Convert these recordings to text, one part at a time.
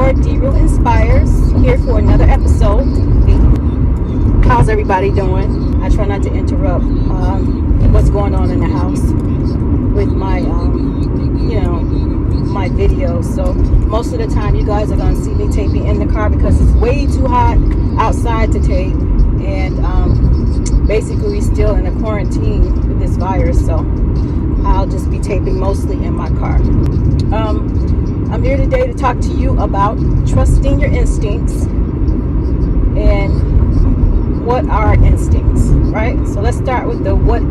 your D-Real Inspires, here for another episode. How's everybody doing? I try not to interrupt what's going on in the house with my, my videos. So most of the time you guys are going to see me taping in the car because it's way too hot outside to tape. And basically we're still in a quarantine with this virus. So I'll just be taping mostly in my car. I'm here today to talk to you about trusting your instincts and what are instincts, right? So let's start with the what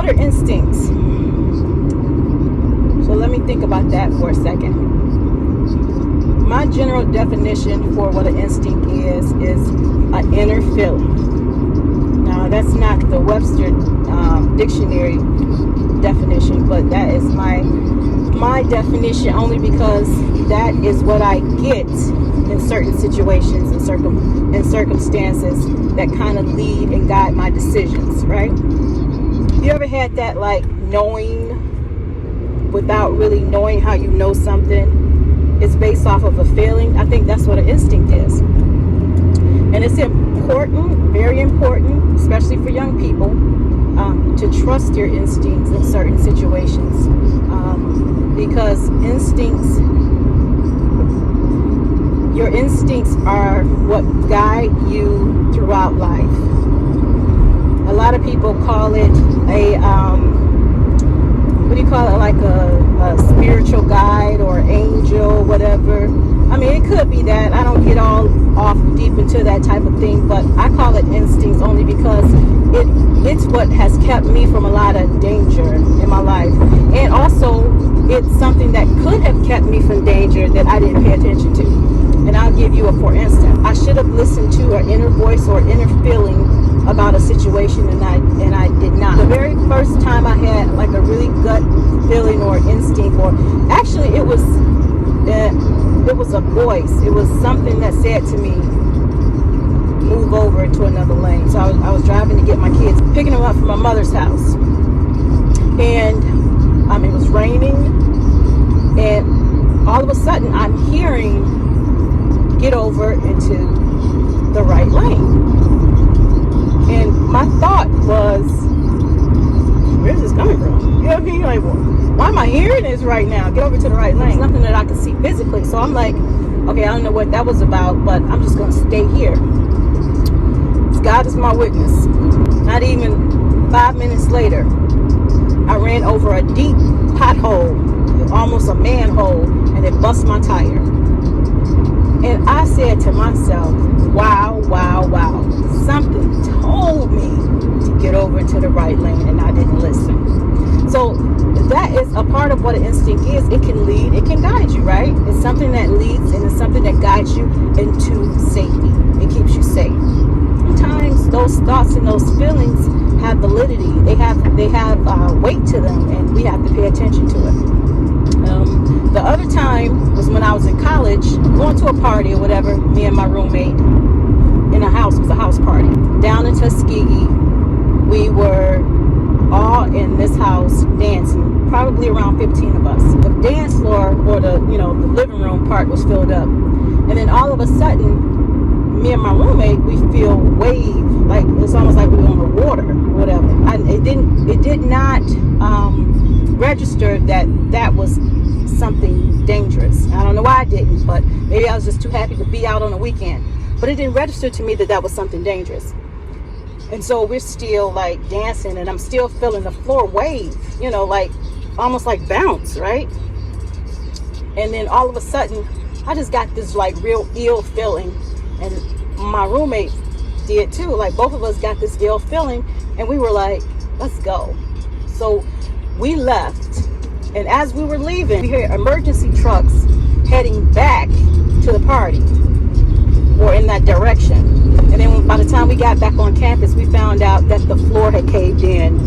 are instincts? So let me think about that for a second. My general definition for what an instinct is an inner feeling. Now that's not the Webster dictionary definition, but that is my definition only because that is what I get in certain situations and circumstances that kind of lead and guide my decisions, right? You ever had that like knowing without really knowing how you know something? It's based off of a feeling. I think that's what an instinct is. And it's important, very important, especially for young people, to trust your instincts in certain situations. Because your instincts are what guide you throughout life. A lot of people call it like a spiritual guide or angel, whatever. I mean, it could be that. I don't get all off deep into that type of thing, but I call it instincts only because it's what has kept me from a lot of danger in my life. And also, it's something that could have kept me from danger that I didn't pay attention to. And I'll give you a for instance. I should have listened to an inner voice or inner feeling about a situation, and I did not. The very first time I had like a really gut feeling or instinct, or actually it was a voice. It was something that said to me, move over into another lane. So I was driving to get my kids, picking them up from my mother's house. And it was raining. And all of a sudden I'm hearing, get over into the right lane. And my thought was, where's this coming from? You know what I mean? Like, why am I hearing this right now? Get over to the right lane. It's nothing that I can see physically. So I'm like, okay, I don't know what that was about, but I'm just going to stay here. God is my witness. Not even 5 minutes later, I ran over a deep pothole, almost a manhole, and it bust my tire. And I said to myself, wow, wow, wow. Something told me to get over into the right lane, and I didn't listen. So that is a part of what an instinct is. It can lead, it can guide you, right? It's something that leads and it's something that guides you into safety. It keeps you safe. Sometimes those thoughts and those feelings have validity. They have weight to them, and we have to pay attention to it. The other time was when I was in college, going to a party or whatever. Me and my roommate in a house. It was a house party down in Tuskegee. We were all in this house dancing, probably around 15 of us. The dance floor or the living room part was filled up, and then all of a sudden, me and my roommate, we feel wave, like it's almost like we were on the water, whatever. It did not register that was something dangerous. I don't know why I didn't, but maybe I was just too happy to be out on a weekend. But it didn't register to me that was something dangerous. And so we're still like dancing, and I'm still feeling the floor wave, like almost like bounce, right? And then all of a sudden, I just got this like real ill feeling. And my roommate did too. Like both of us got this ill feeling, and we were like, let's go. So we left, and as we were leaving, we heard emergency trucks heading back to the party or in that direction. And then by the time we got back on campus, we found out that the floor had caved in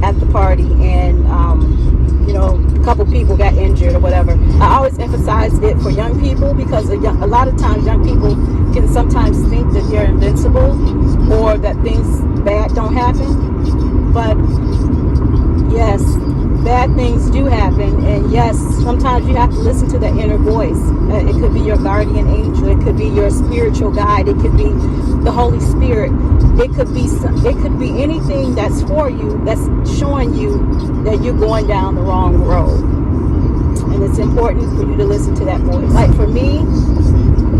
at the party, and a couple people got injured or whatever. I always emphasize it for young people because a lot of times young people can sometimes think that they're invincible or that things bad don't happen. But yes, bad things do happen, and yes, sometimes you have to listen to that inner voice. It could be your guardian angel, it could be your spiritual guide, it could be the Holy Spirit, it could be anything that's for you, that's showing you that you're going down the wrong road. And it's important for you to listen to that voice. Like for me,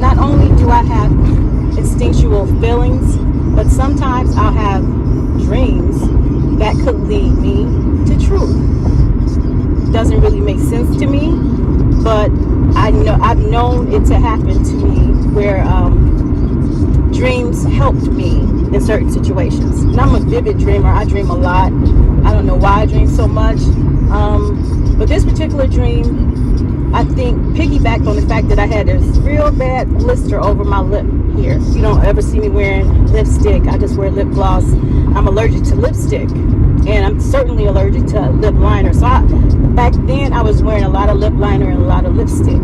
not only do I have instinctual feelings, but sometimes I'll have dreams that could lead me to truth. Doesn't really make sense to me, but I've known it to happen to me where dreams helped me in certain situations. And I'm a vivid dreamer. I dream a lot. I don't know why I dream so much, but this particular dream, I think, piggybacked on the fact that I had this real bad blister over my lip here. You don't ever see me wearing lipstick. I just wear lip gloss. I'm allergic to lipstick, and I'm certainly allergic to lip liner. So back then I was wearing a lot of lip liner and a lot of lipstick,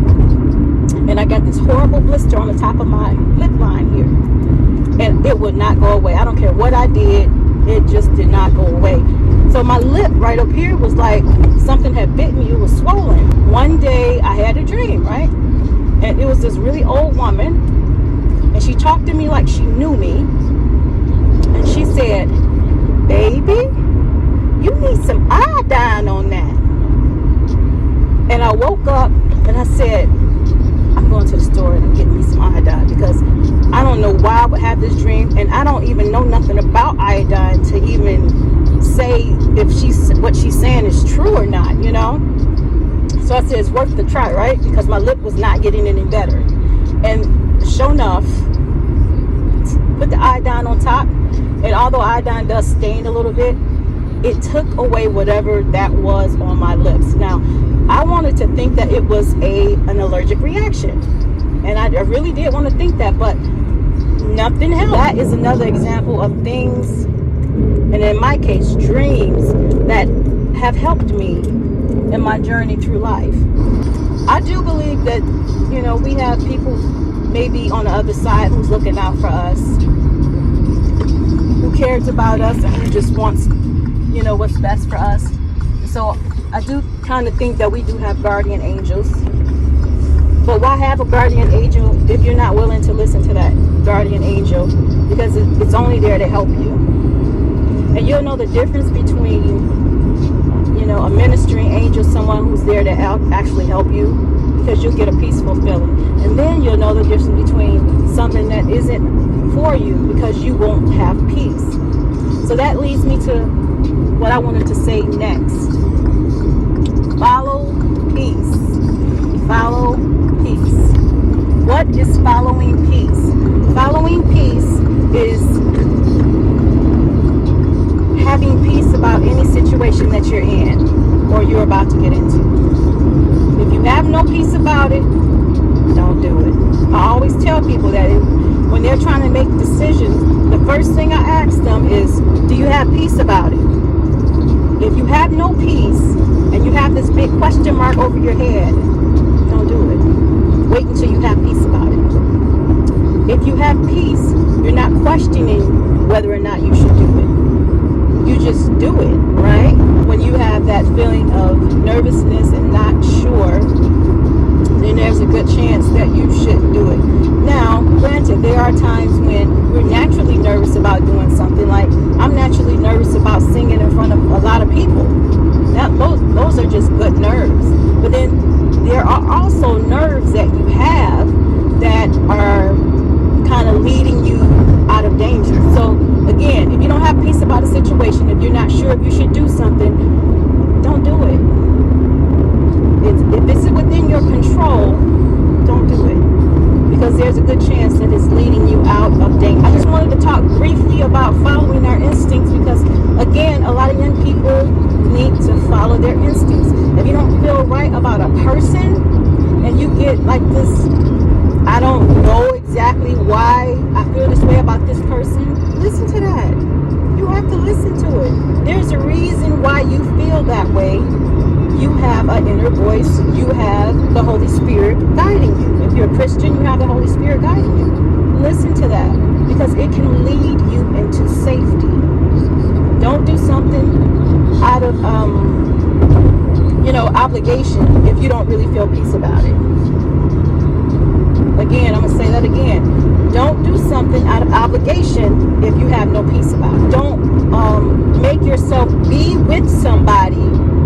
and I got this horrible blister on the top of my lip line here, and it would not go away. I don't care what I did, it just did not go away. So my lip right up here was like something had bit me. It was swollen. One day I had a dream, right? And it was this really old woman, and she talked to me like she knew me, and she said, "Baby, you need some iodine on that." And I woke up and I said, I'm going to the store and I'm getting me some iodine, because I don't know why I would have this dream, and I don't even know nothing about iodine to even say if what she's saying is true or not, you know. So I said it's worth the try, right? Because my lip was not getting any better. And sure enough, put the iodine on top, and although iodine does stain a little bit, it took away whatever that was on my lips. Now, I wanted to think that it was an allergic reaction, and I really did want to think that, but nothing helped. That is another example of things, and in my case, dreams that have helped me in my journey through life. I do believe that, you know, we have people maybe on the other side who's looking out for us, who cares about us, and who just wants, you know, what's best for us. So I do kind of think that we do have guardian angels. But why have a guardian angel if you're not willing to listen to that guardian angel? Because it's only there to help you. And you'll know the difference between, you know, a ministering angel, someone who's there to actually help you, because you'll get a peaceful feeling. And then you'll know the difference between something that isn't for you, because you won't have peace. So that leads me to what I wanted to say next. Follow peace. Follow peace. What is following peace? Following peace is having peace about any situation that you're in or you're about to get into. If you have no peace about it, don't do it. I always tell people that when they're trying to make decisions, the first thing I ask them is, do you have peace about it? If you have no peace and you have this big question mark over your head, don't do it. Wait until you have peace about it. If you have peace, you're not questioning whether or not you should do it. You just do it, right? When you have that feeling of nervousness and not sure, then there's a good chance that you shouldn't do it. Now, granted, there are times when we're naturally nervous about doing something. Like, I'm naturally nervous about singing in front of a lot of people. Now, those are just good nerves. But then there are also nerves that you have that are kind of leading you out of danger. So, again, if you don't have peace about a situation, if you're not sure if you should do something, don't do it. If it's within your control, don't do it, because there's a good chance that it's leading you out of danger. I just wanted to talk briefly about following our instincts, because again, a lot of young people need to follow their instincts. If you don't feel right about a person and you get like this, I don't know exactly why I feel this way about this person, listen to that. You have to listen to it. There's a reason why you feel that way. You have an inner voice. You have the Holy Spirit guiding you. If you're a Christian, you have the Holy Spirit guiding you. Listen to that, because it can lead you into safety. Don't do something out of obligation if you don't really feel peace about it. Again, I'm going to say that again. Don't do something out of obligation if you have no peace about it. Don't make yourself be with somebody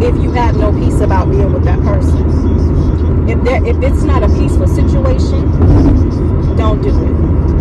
if you have no peace about being with that person. If it's not a peaceful situation, don't do it.